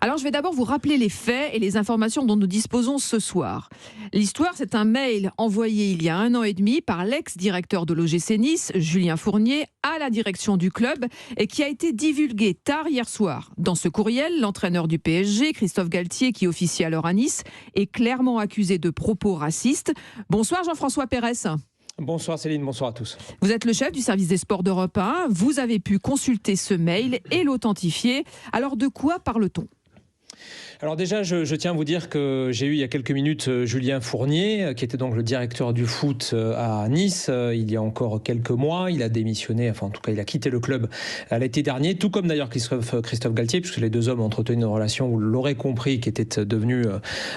Alors, je vais d'abord vous rappeler les faits et les informations dont nous disposons ce soir. L'histoire, c'est un mail envoyé il y a 1 an et demi par l'ex-directeur de l'OGC Nice, Julien Fournier, à la direction du club et qui a été divulgué tard hier soir. Dans ce courriel, l'entraîneur du PSG, Christophe Galtier, qui officie alors à Nice, est clairement accusé de propos racistes. Bonsoir Jean-François Pérez. Bonsoir Céline, bonsoir à tous. Vous êtes le chef du service des sports d'Europe 1. Vous avez pu consulter ce mail et l'authentifier. Alors de quoi parle-t-on ? Alors déjà, je tiens à vous dire que j'ai eu il y a quelques minutes Julien Fournier, qui était donc le directeur du foot à Nice il y a encore quelques mois. Il a démissionné, enfin en tout cas il a quitté le club l'été dernier, tout comme d'ailleurs Christophe Galtier, puisque les deux hommes ont entretenu une relation, vous l'aurez compris, qui était devenue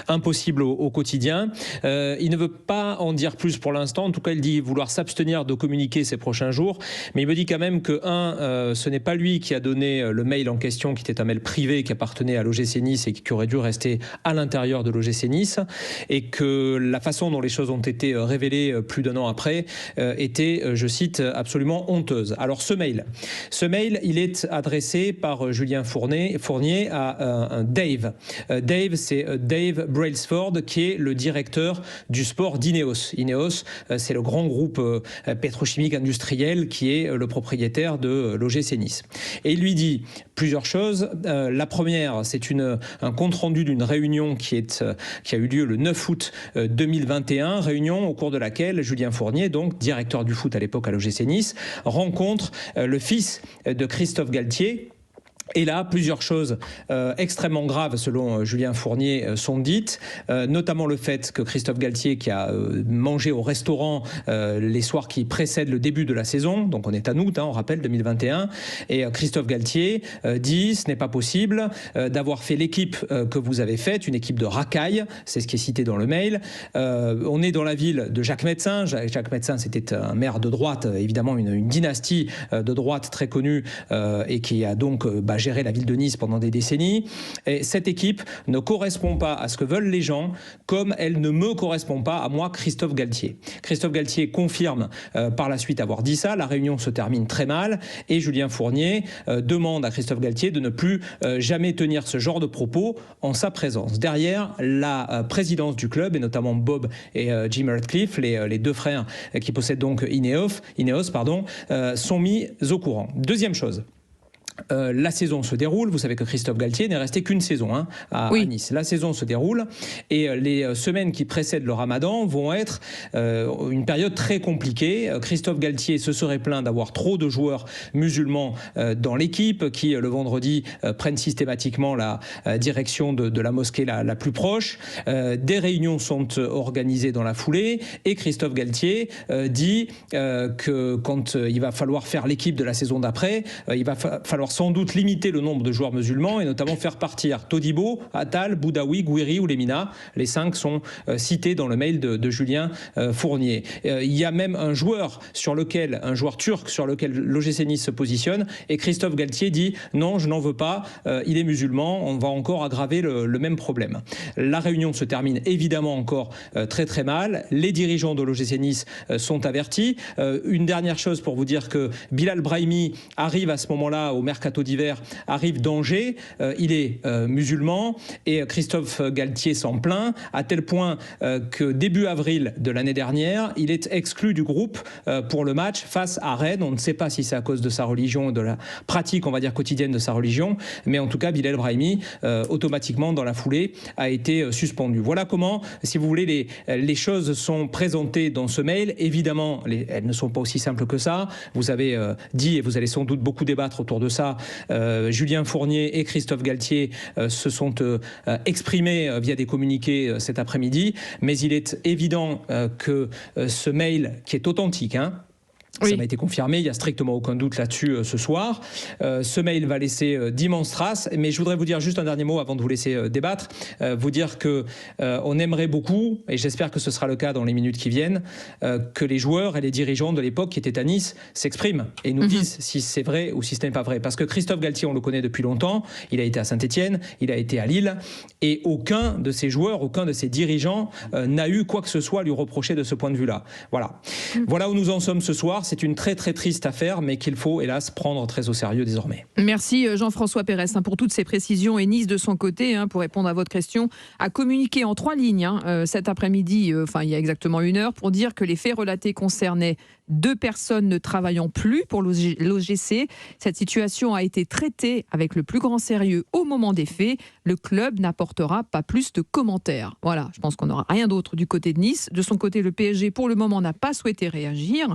impossible au quotidien. Il ne veut pas en dire plus pour l'instant, en tout cas il dit vouloir s'abstenir de communiquer ces prochains jours, mais il me dit quand même que ce n'est pas lui qui a donné le mail en question, qui était un mail privé qui appartenait à l'OGC Nice et qui aurait dû rester à l'intérieur de l'OGC Nice, et que la façon dont les choses ont été révélées plus d'1 an après était, je cite, absolument honteuse. Alors ce mail, il est adressé par Julien Fournier à Dave. Dave, c'est Dave Brailsford, qui est le directeur du sport d'Ineos. Ineos, c'est le grand groupe pétrochimique industriel qui est le propriétaire de l'OGC Nice. Et il lui dit plusieurs choses. La première, c'est un compte-rendu d'une réunion qui a eu lieu le 9 août 2021, réunion au cours de laquelle Julien Fournier, donc directeur du foot à l'époque à l'OGC Nice, rencontre le fils de Christophe Galtier. Et là, plusieurs choses extrêmement graves, selon Julien Fournier, sont dites, notamment le fait que Christophe Galtier, qui a mangé au restaurant les soirs qui précèdent le début de la saison, donc on est à août, on rappelle, 2021, et Christophe Galtier dit « ce n'est pas possible d'avoir fait l'équipe que vous avez faite, une équipe de racaille », c'est ce qui est cité dans le mail. On est dans la ville de Jacques Médecin. Jacques Médecin, c'était un maire de droite, évidemment une dynastie de droite très connue, et qui a donc géré la ville de Nice pendant des décennies. Et cette équipe ne correspond pas à ce que veulent les gens, comme elle ne me correspond pas à moi, Christophe Galtier. Christophe Galtier confirme par la suite avoir dit ça. La réunion se termine très mal et Julien Fournier demande à Christophe Galtier de ne plus jamais tenir ce genre de propos en sa présence. Derrière, la présidence du club, et notamment Bob et Jim Ratcliffe, les deux frères qui possèdent donc Ineos, sont mis au courant. Deuxième chose. La saison se déroule, vous savez que Christophe Galtier n'est resté qu'une saison à Nice. La saison se déroule et les semaines qui précèdent le Ramadan vont être une période très compliquée. Christophe Galtier se serait plaint d'avoir trop de joueurs musulmans dans l'équipe qui, le vendredi, prennent systématiquement la direction de la mosquée la plus proche. Des réunions sont organisées dans la foulée et Christophe Galtier dit que quand il va falloir faire l'équipe de la saison d'après, il va falloir sans doute limiter le nombre de joueurs musulmans et notamment faire partir Todibo, Attal, Boudaoui, Gouiri ou Lemina. Les 5 sont cités dans le mail de Julien Fournier. Il y a même un joueur turc sur lequel l'OGC Nice se positionne et Christophe Galtier dit non, je n'en veux pas, il est musulman, on va encore aggraver le même problème. La réunion se termine évidemment encore très très mal. Les dirigeants de l'OGC Nice sont avertis. Une dernière chose pour vous dire que Bilal Brahimi arrive à ce moment-là au mercato d'hiver, arrive d'Angers, il est musulman et Christophe Galtier s'en plaint à tel point que début avril de l'année dernière, il est exclu du groupe pour le match face à Rennes. On ne sait pas si c'est à cause de sa religion, de la pratique, on va dire, quotidienne de sa religion, mais en tout cas, Bilal Brahimi, automatiquement dans la foulée, a été suspendu. Voilà comment, si vous voulez, les choses sont présentées dans ce mail. Évidemment, elles ne sont pas aussi simples que ça. Vous avez dit, et vous allez sans doute beaucoup débattre autour de ça, Julien Fournier et Christophe Galtier se sont exprimés via des communiqués cet après-midi, mais il est évident que ce mail, qui est authentique, ça m'a été confirmé, il n'y a strictement aucun doute là-dessus ce soir. Ce mail va laisser d'immenses traces, mais je voudrais vous dire juste un dernier mot avant de vous laisser débattre, vous dire que on aimerait beaucoup, et j'espère que ce sera le cas dans les minutes qui viennent, que les joueurs et les dirigeants de l'époque qui étaient à Nice s'expriment et nous disent si c'est vrai ou si ce n'est pas vrai. Parce que Christophe Galtier, on le connaît depuis longtemps, il a été à Saint-Etienne, il a été à Lille, et aucun de ces joueurs, aucun de ces dirigeants n'a eu quoi que ce soit à lui reprocher de ce point de vue-là. Voilà où nous en sommes ce soir. histoire, c'est une très très triste affaire, mais qu'il faut hélas prendre très au sérieux désormais. Merci Jean-François Pérez pour toutes ces précisions. Et Nice, de son côté, pour répondre à votre question, a communiqué en 3 lignes cet après-midi, il y a exactement 1 heure, pour dire que les faits relatés concernaient 2 personnes ne travaillant plus pour l'OGC. Cette situation a été traitée avec le plus grand sérieux au moment des faits. Le club n'apportera pas plus de commentaires. Voilà, je pense qu'on n'aura rien d'autre du côté de Nice. De son côté, le PSG, pour le moment, n'a pas souhaité réagir.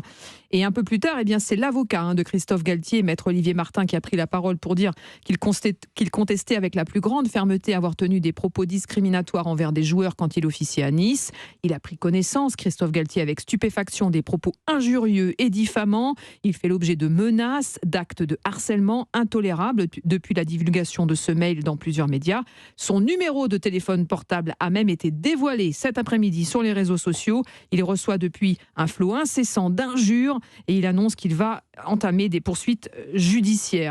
Et un peu plus tard, c'est l'avocat de Christophe Galtier, maître Olivier Martin, qui a pris la parole pour dire qu'il contestait avec la plus grande fermeté avoir tenu des propos discriminatoires envers des joueurs quand il officiait à Nice. Il a pris connaissance, Christophe Galtier, avec stupéfaction des propos injurieux et diffamants. Il fait l'objet de menaces, d'actes de harcèlement intolérables depuis la divulgation de ce mail dans plusieurs médias. Son numéro de téléphone portable a même été dévoilé cet après-midi sur les réseaux sociaux. Il reçoit depuis un flot incessant d'injures et il annonce qu'il va entamer des poursuites judiciaires.